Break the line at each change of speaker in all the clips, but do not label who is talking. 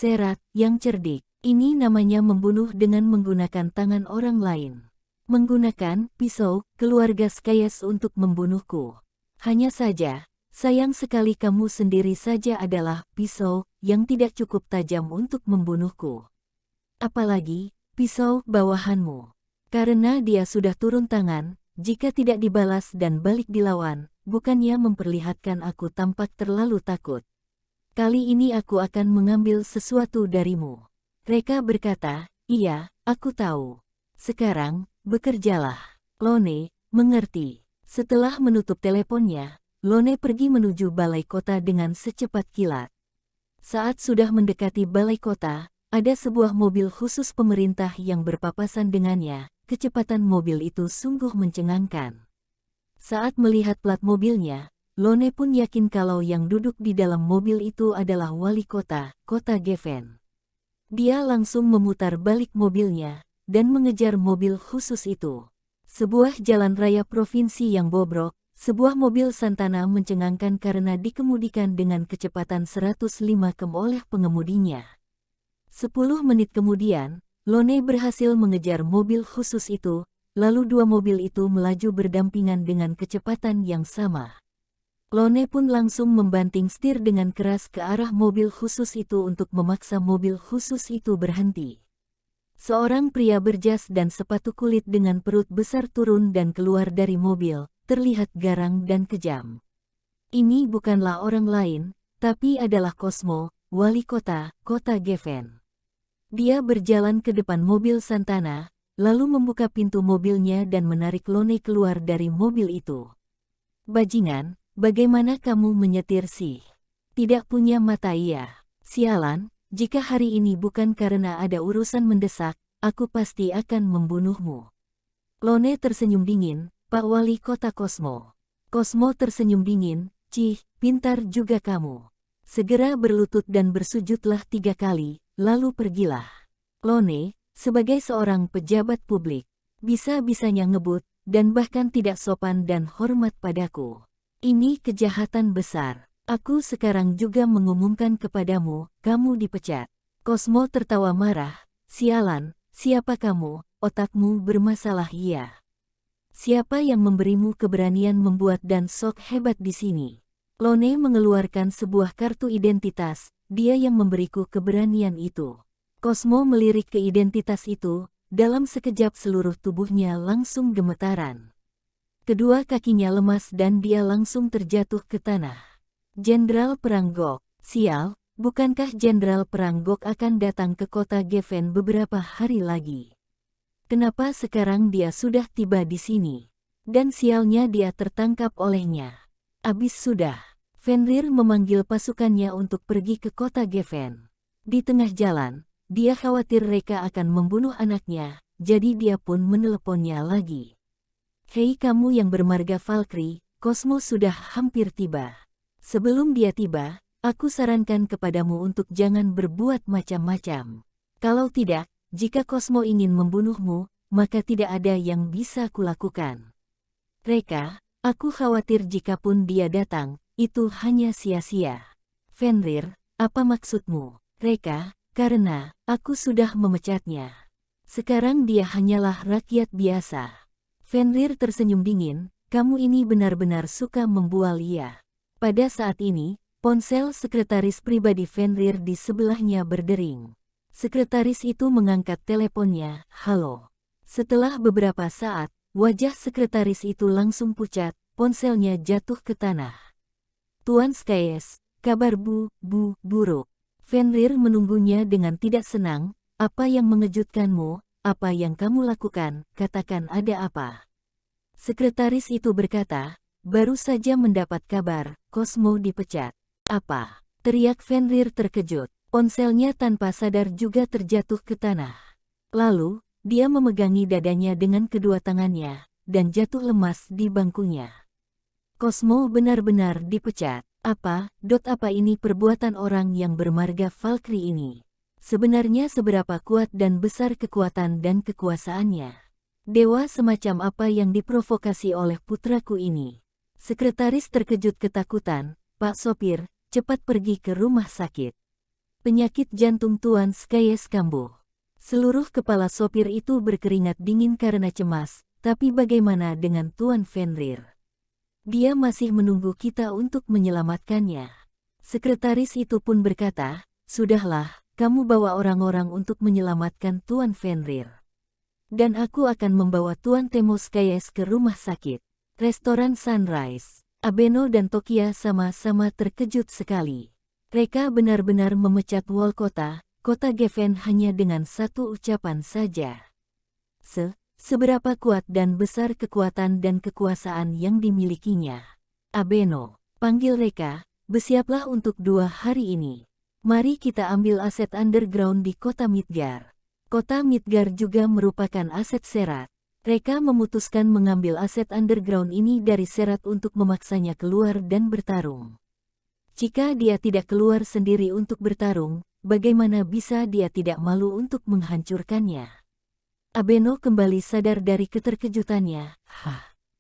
Serat, yang cerdik. Ini namanya membunuh dengan menggunakan tangan orang lain. Menggunakan pisau, keluarga Skayes untuk membunuhku. Hanya saja, sayang sekali kamu sendiri saja adalah pisau yang tidak cukup tajam untuk membunuhku. Apalagi, pisau bawahanmu. Karena dia sudah turun tangan, jika tidak dibalas dan balik dilawan, bukannya memperlihatkan aku tampak terlalu takut. Kali ini aku akan mengambil sesuatu darimu. Reka berkata, iya, aku tahu. Sekarang, bekerjalah. Lone, mengerti. Setelah menutup teleponnya, Lone pergi menuju balai kota dengan secepat kilat. Saat sudah mendekati balai kota, ada sebuah mobil khusus pemerintah yang berpapasan dengannya. Kecepatan mobil itu sungguh mencengangkan. Saat melihat plat mobilnya, Lone pun yakin kalau yang duduk di dalam mobil itu adalah wali kota, kota Geffen. Dia langsung memutar balik mobilnya, dan mengejar mobil khusus itu. Sebuah jalan raya provinsi yang bobrok, sebuah mobil Santana mencengangkan karena dikemudikan dengan kecepatan 105 km oleh pengemudinya. 10 menit kemudian, Lone berhasil mengejar mobil khusus itu, lalu dua mobil itu melaju berdampingan dengan kecepatan yang sama. Lone pun langsung membanting setir dengan keras ke arah mobil khusus itu untuk memaksa mobil khusus itu berhenti. Seorang pria berjas dan sepatu kulit dengan perut besar turun dan keluar dari mobil, terlihat garang dan kejam. Ini bukanlah orang lain, tapi adalah Cosmo, wali kota, kota Geffen. Dia berjalan ke depan mobil Santana, lalu membuka pintu mobilnya dan menarik Lone keluar dari mobil itu. Bajingan, bagaimana kamu menyetir sih? Tidak punya mata iya. Sialan, jika hari ini bukan karena ada urusan mendesak, aku pasti akan membunuhmu. Lone tersenyum dingin, Pak Wali Kota Cosmo. Cosmo tersenyum dingin, cih, pintar juga kamu. Segera berlutut dan bersujudlah 3 kali. Lalu pergilah. Lone, sebagai seorang pejabat publik, bisa-bisanya ngebut, dan bahkan tidak sopan dan hormat padaku. Ini kejahatan besar. Aku sekarang juga mengumumkan kepadamu, kamu dipecat. Cosmo tertawa marah, sialan, siapa kamu, otakmu bermasalah iya. Siapa yang memberimu keberanian membuat dan sok hebat di sini? Lone mengeluarkan sebuah kartu identitas. Dia yang memberiku keberanian itu. Cosmo melirik ke identitas itu, dalam sekejap seluruh tubuhnya langsung gemetaran. Kedua kakinya lemas dan dia langsung terjatuh ke tanah. Jenderal Perang Gok, sial, bukankah Jenderal Perang Gok akan datang ke kota Geffen beberapa hari lagi? Kenapa sekarang dia sudah tiba di sini? Dan sialnya dia tertangkap olehnya. Abis sudah. Fenrir memanggil pasukannya untuk pergi ke kota Geffen. Di tengah jalan, dia khawatir Reka akan membunuh anaknya, jadi dia pun meneleponnya lagi. Hei kamu yang bermarga Valkyrie, Cosmo sudah hampir tiba. Sebelum dia tiba, aku sarankan kepadamu untuk jangan berbuat macam-macam. Kalau tidak, jika Cosmo ingin membunuhmu, maka tidak ada yang bisa kulakukan. Reka, aku khawatir jikapun dia datang, itu hanya sia-sia. Fenrir, apa maksudmu? Reka, karena aku sudah memecatnya. Sekarang dia hanyalah rakyat biasa. Fenrir tersenyum dingin, kamu ini benar-benar suka membual ya. Pada saat ini, ponsel sekretaris pribadi Fenrir di sebelahnya berdering. Sekretaris itu mengangkat teleponnya, halo. Setelah beberapa saat, wajah sekretaris itu langsung pucat, ponselnya jatuh ke tanah. Tuan Skayes, kabar buruk. Fenrir menunggunya dengan tidak senang, apa yang mengejutkanmu, apa yang kamu lakukan, katakan ada apa. Sekretaris itu berkata, baru saja mendapat kabar, Cosmo dipecat. Apa? Teriak Fenrir terkejut, ponselnya tanpa sadar juga terjatuh ke tanah. Lalu, dia memegangi dadanya dengan kedua tangannya, dan jatuh lemas di bangkunya. Cosmo benar-benar dipecat. Apa ini perbuatan orang yang bermarga Valkyrie ini? Sebenarnya seberapa kuat dan besar kekuatan dan kekuasaannya? Dewa semacam apa yang diprovokasi oleh putraku ini? Sekretaris terkejut ketakutan, Pak Sopir, cepat pergi ke rumah sakit. Penyakit jantung Tuan Skyes kambuh. Seluruh kepala sopir itu berkeringat dingin karena cemas, tapi bagaimana dengan Tuan Fenrir? Dia masih menunggu kita untuk menyelamatkannya. Sekretaris itu pun berkata, "Sudahlah, kamu bawa orang-orang untuk menyelamatkan Tuan Fenrir. Dan aku akan membawa Tuan Temo Skyes ke rumah sakit." Restoran Sunrise. Abeno dan Tokia sama-sama terkejut sekali. Mereka benar-benar memecat wall kota Geffen hanya dengan satu ucapan saja. Seberapa kuat dan besar kekuatan dan kekuasaan yang dimilikinya. Abeno, panggil mereka, bersiaplah untuk 2 hari ini. Mari kita ambil aset underground di kota Midgar. Kota Midgar juga merupakan aset Serat. Mereka memutuskan mengambil aset underground ini dari Serat untuk memaksanya keluar dan bertarung. Jika dia tidak keluar sendiri untuk bertarung, bagaimana bisa dia tidak malu untuk menghancurkannya? Abeno kembali sadar dari keterkejutannya.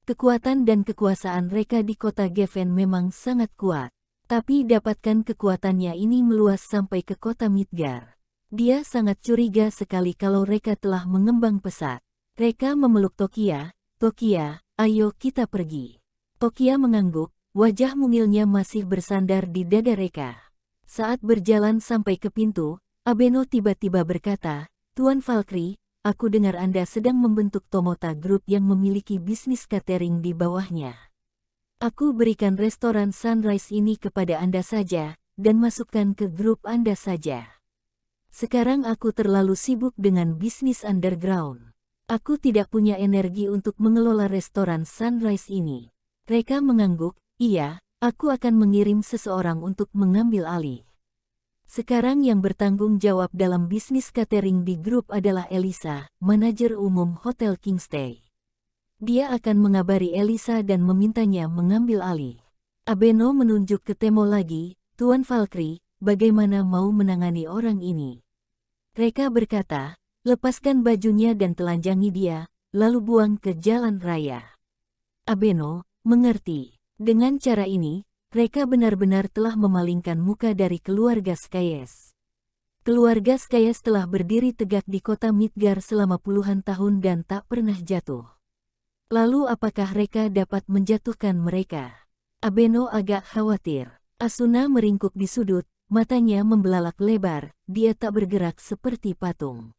Kekuatan dan kekuasaan mereka di kota Geffen memang sangat kuat. Tapi dapatkan kekuatannya ini meluas sampai ke kota Midgar. Dia sangat curiga sekali kalau mereka telah mengembang pesat. Mereka memeluk Tokia. "Tokia, ayo kita pergi." Tokia mengangguk. Wajah mungilnya masih bersandar di dada mereka. Saat berjalan sampai ke pintu, Abeno tiba-tiba berkata, "Tuan Valkyrie, aku dengar Anda sedang membentuk Tomota Group yang memiliki bisnis catering di bawahnya. Aku berikan restoran Sunrise ini kepada Anda saja, dan masukkan ke grup Anda saja. Sekarang aku terlalu sibuk dengan bisnis underground. Aku tidak punya energi untuk mengelola restoran Sunrise ini." Mereka mengangguk. "Iya, aku akan mengirim seseorang untuk mengambil alih. Sekarang yang bertanggung jawab dalam bisnis catering di grup adalah Elisa, manajer umum Hotel Kingstay. Dia akan mengabari Elisa dan memintanya mengambil alih." Abeno menunjuk ke Temo lagi, "Tuan Valkyrie, bagaimana mau menangani orang ini?" Mereka berkata, "Lepaskan bajunya dan telanjangi dia, lalu buang ke jalan raya." Abeno mengerti. Dengan cara ini, mereka benar-benar telah memalingkan muka dari keluarga Skyes. Keluarga Skyes telah berdiri tegak di kota Midgar selama puluhan tahun dan tak pernah jatuh. Lalu apakah mereka dapat menjatuhkan mereka? Abeno agak khawatir. Asuna meringkuk di sudut, matanya membelalak lebar, dia tak bergerak seperti patung.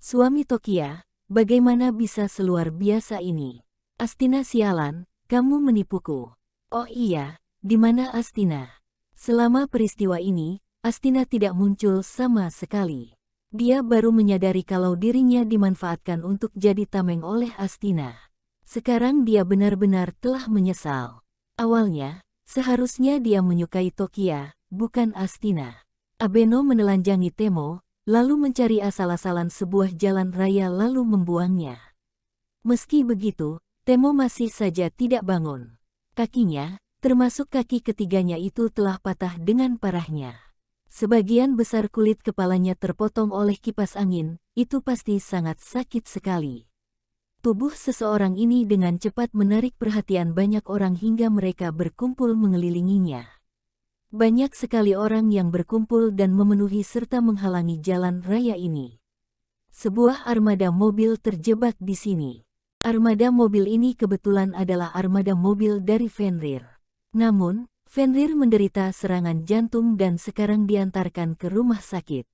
"Suami Tokia, bagaimana bisa seluar biasa ini? Astina sialan, kamu menipuku." "Oh iya, di mana Astina?" Selama peristiwa ini, Astina tidak muncul sama sekali. Dia baru menyadari kalau dirinya dimanfaatkan untuk jadi tameng oleh Astina. Sekarang dia benar-benar telah menyesal. Awalnya, seharusnya dia menyukai Tokia, bukan Astina. Abeno menelanjangi Temo, lalu mencari asal-asalan sebuah jalan raya lalu membuangnya. Meski begitu, Temo masih saja tidak bangun. Kakinya, termasuk kaki ketiganya itu telah patah dengan parahnya. Sebagian besar kulit kepalanya terpotong oleh kipas angin, itu pasti sangat sakit sekali. Tubuh seseorang ini dengan cepat menarik perhatian banyak orang hingga mereka berkumpul mengelilinginya. Banyak sekali orang yang berkumpul dan memenuhi serta menghalangi jalan raya ini. Sebuah armada mobil terjebak di sini. Armada mobil ini kebetulan adalah armada mobil dari Fenrir. Namun, Fenrir menderita serangan jantung dan sekarang diantarkan ke rumah sakit.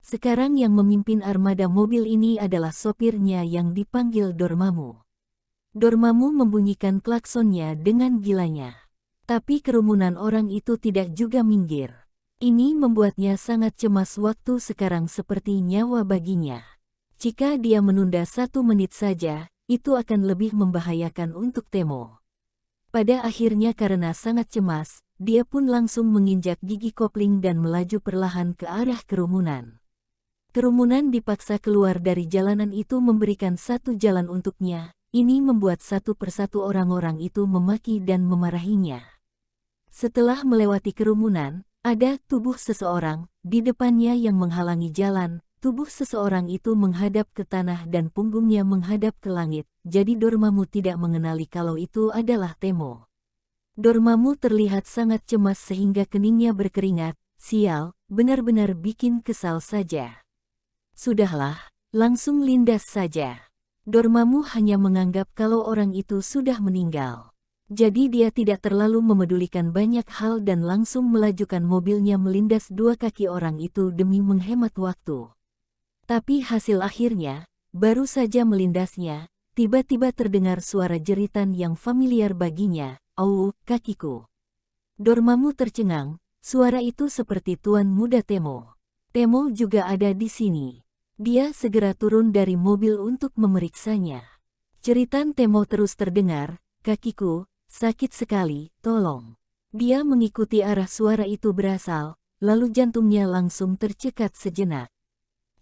Sekarang yang memimpin armada mobil ini adalah sopirnya yang dipanggil Dormammu. Dormammu membunyikan klaksonnya dengan gilanya. Tapi kerumunan orang itu tidak juga minggir. Ini membuatnya sangat cemas waktu sekarang seperti nyawa baginya. Jika dia menunda 1 menit saja, itu akan lebih membahayakan untuk Temo. Pada akhirnya karena sangat cemas, dia pun langsung menginjak gigi kopling dan melaju perlahan ke arah kerumunan. Kerumunan dipaksa keluar dari jalanan itu memberikan satu jalan untuknya, ini membuat satu persatu orang-orang itu memaki dan memarahinya. Setelah melewati kerumunan, ada tubuh seseorang di depannya yang menghalangi jalan. Tubuh seseorang itu menghadap ke tanah dan punggungnya menghadap ke langit, jadi Dormammu tidak mengenali kalau itu adalah Temo. Dormammu terlihat sangat cemas sehingga keningnya berkeringat, sial, benar-benar bikin kesal saja. Sudahlah, langsung lindas saja. Dormammu hanya menganggap kalau orang itu sudah meninggal. Jadi dia tidak terlalu memedulikan banyak hal dan langsung melajukan mobilnya melindas dua kaki orang itu demi menghemat waktu. Tapi hasil akhirnya, baru saja melindasnya, tiba-tiba terdengar suara jeritan yang familiar baginya, "Au, kakiku." Dormammu tercengang, suara itu seperti Tuan Muda Temo. Temo juga ada di sini. Dia segera turun dari mobil untuk memeriksanya. Jeritan Temo terus terdengar, "Kakiku, sakit sekali, tolong." Dia mengikuti arah suara itu berasal, lalu jantungnya langsung tercekat sejenak.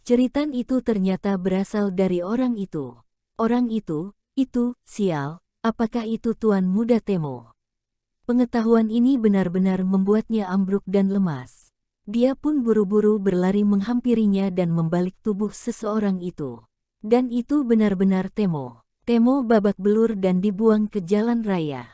Jeritan itu ternyata berasal dari orang itu. Orang itu, sial, apakah itu Tuan Muda Temo? Pengetahuan ini benar-benar membuatnya ambruk dan lemas. Dia pun buru-buru berlari menghampirinya dan membalik tubuh seseorang itu. Dan itu benar-benar Temo. Temo babak belur dan dibuang ke jalan raya.